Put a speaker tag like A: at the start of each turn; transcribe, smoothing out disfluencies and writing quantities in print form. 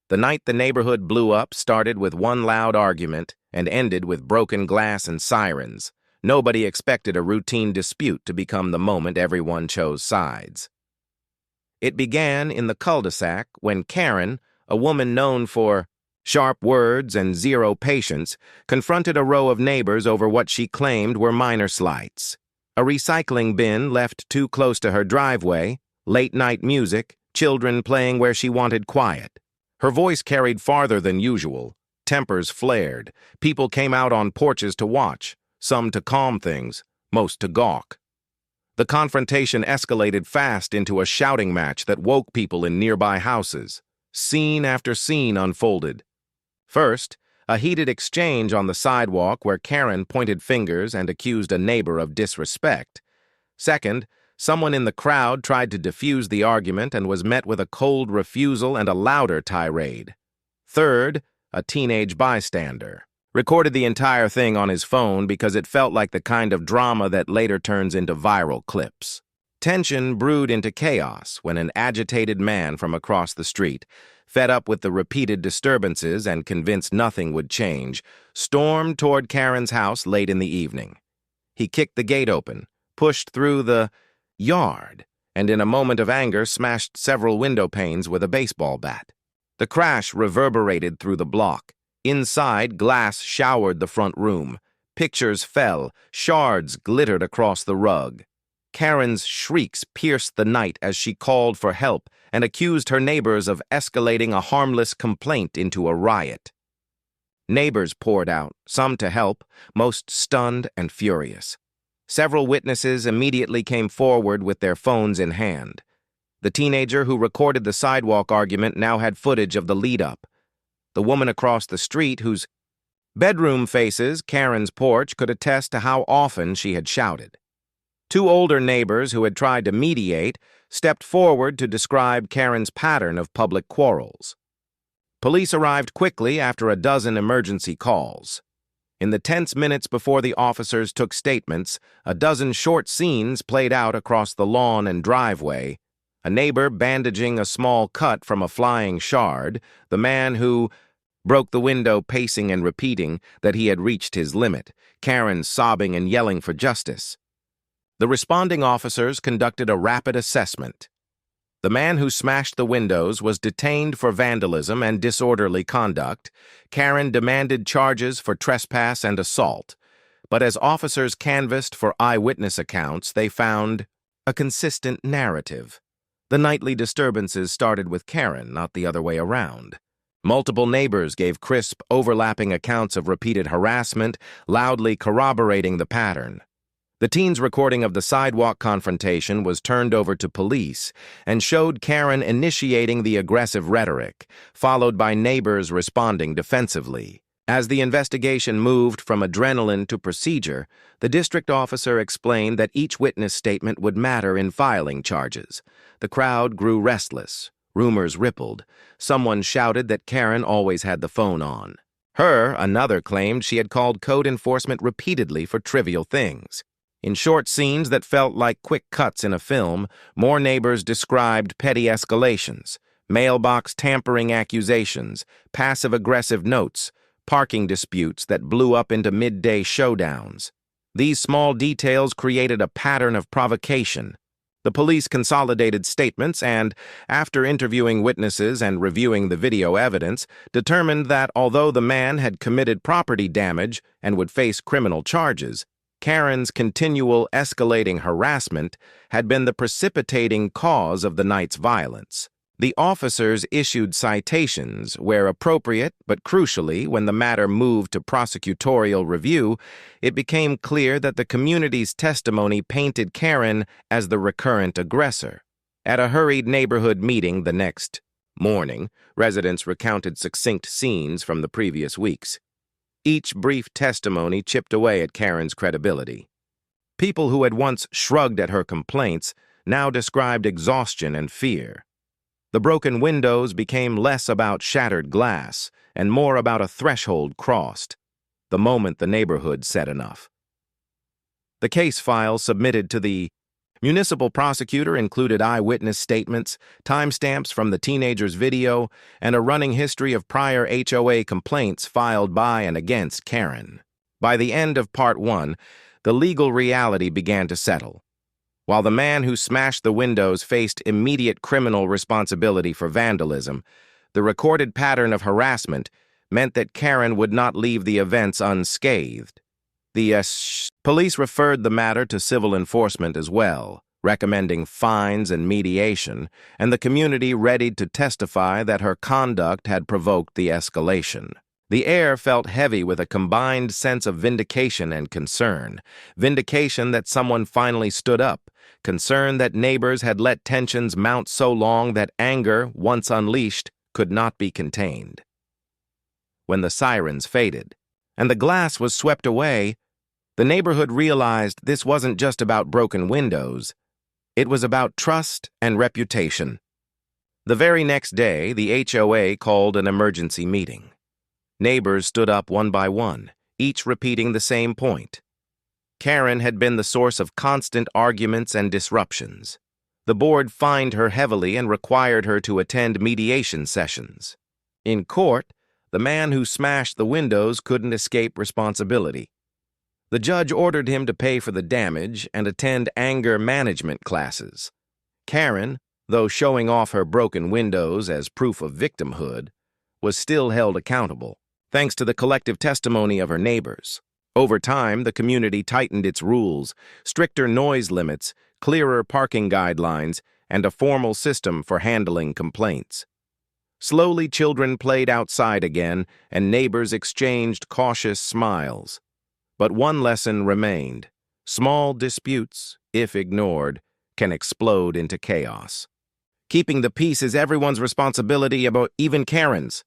A: The night the neighborhood blew up started with one loud argument and ended with broken glass and sirens. Nobody expected a routine dispute to become the moment everyone chose sides. It began in the cul-de-sac when Karen, a woman known for sharp words and zero patience, confronted a row of neighbors over what she claimed were minor slights. A recycling bin left too close to her driveway, late-night music, children playing where she wanted quiet. Her voice carried farther than usual. Tempers flared. People came out on porches to watch, some to calm things, most to gawk. The confrontation escalated fast into a shouting match that woke people in nearby houses. Scene after scene unfolded. First, a heated exchange on the sidewalk where Karen pointed fingers and accused a neighbor of disrespect. Second, someone in the crowd tried to defuse the argument and was met with a cold refusal and a louder tirade. Third, a teenage bystander recorded the entire thing on his phone because it felt like the kind of drama that later turns into viral clips. Tension brewed into chaos when an agitated man from across the street, fed up with the repeated disturbances and convinced nothing would change, stormed toward Karen's house late in the evening. He kicked the gate open, pushed through the yard, and in a moment of anger smashed several window panes with a baseball bat. The crash reverberated through the block. Inside, glass showered the front room. Pictures fell, shards glittered across the rug. Karen's shrieks pierced the night as she called for help and accused her neighbors of escalating a harmless complaint into a riot. Neighbors poured out, some to help, most stunned and furious. Several witnesses immediately came forward with their phones in hand. The teenager who recorded the sidewalk argument now had footage of the lead-up. The woman across the street, whose bedroom faces Karen's porch, could attest to how often she had shouted. Two older neighbors who had tried to mediate stepped forward to describe Karen's pattern of public quarrels. Police arrived quickly after a dozen emergency calls. In the tense minutes before the officers took statements, a dozen short scenes played out across the lawn and driveway. A neighbor bandaging a small cut from a flying shard, the man who broke the window pacing and repeating that he had reached his limit, Karen sobbing and yelling for justice. The responding officers conducted a rapid assessment. The man who smashed the windows was detained for vandalism and disorderly conduct. Karen demanded charges for trespass and assault, but as officers canvassed for eyewitness accounts, they found a consistent narrative. The nightly disturbances started with Karen, not the other way around. Multiple neighbors gave crisp, overlapping accounts of repeated harassment, loudly corroborating the pattern. The teen's recording of the sidewalk confrontation was turned over to police and showed Karen initiating the aggressive rhetoric, followed by neighbors responding defensively. As the investigation moved from adrenaline to procedure, the district officer explained that each witness statement would matter in filing charges. The crowd grew restless. Rumors rippled. Someone shouted that Karen always had the phone on. Another claimed she had called code enforcement repeatedly for trivial things. In short scenes that felt like quick cuts in a film, more neighbors described petty escalations, mailbox tampering accusations, passive-aggressive notes, parking disputes that blew up into midday showdowns. These small details created a pattern of provocation. The police consolidated statements and, after interviewing witnesses and reviewing the video evidence, determined that although the man had committed property damage and would face criminal charges, Karen's continual escalating harassment had been the precipitating cause of the night's violence. The officers issued citations where appropriate, but crucially, when the matter moved to prosecutorial review, it became clear that the community's testimony painted Karen as the recurrent aggressor. At a hurried neighborhood meeting the next morning, residents recounted succinct scenes from the previous weeks. Each brief testimony chipped away at Karen's credibility. People who had once shrugged at her complaints now described exhaustion and fear. The broken windows became less about shattered glass and more about a threshold crossed, the moment the neighborhood said enough. The case file submitted to the Municipal prosecutor included eyewitness statements, timestamps from the teenager's video, and a running history of prior HOA complaints filed by and against Karen. By the end of Part 1, the legal reality began to settle. While the man who smashed the windows faced immediate criminal responsibility for vandalism, the recorded pattern of harassment meant that Karen would not leave the events unscathed. The police referred the matter to civil enforcement as well, recommending fines and mediation, and the community readied to testify that her conduct had provoked the escalation. The air felt heavy with a combined sense of vindication and concern. Vindication that someone finally stood up, concern that neighbors had let tensions mount so long that anger, once unleashed, could not be contained. When the sirens faded, and the glass was swept away, the neighborhood realized this wasn't just about broken windows. It was about trust and reputation. The very next day, the HOA called an emergency meeting. Neighbors stood up one by one, each repeating the same point. Karen had been the source of constant arguments and disruptions. The board fined her heavily and required her to attend mediation sessions. In court, the man who smashed the windows couldn't escape responsibility. The judge ordered him to pay for the damage and attend anger management classes. Karen, though showing off her broken windows as proof of victimhood, was still held accountable, thanks to the collective testimony of her neighbors. Over time, the community tightened its rules, stricter noise limits, clearer parking guidelines, and a formal system for handling complaints. Slowly, children played outside again, and neighbors exchanged cautious smiles. But one lesson remained. Small disputes, if ignored, can explode into chaos. Keeping the peace is everyone's responsibility, even Karen's.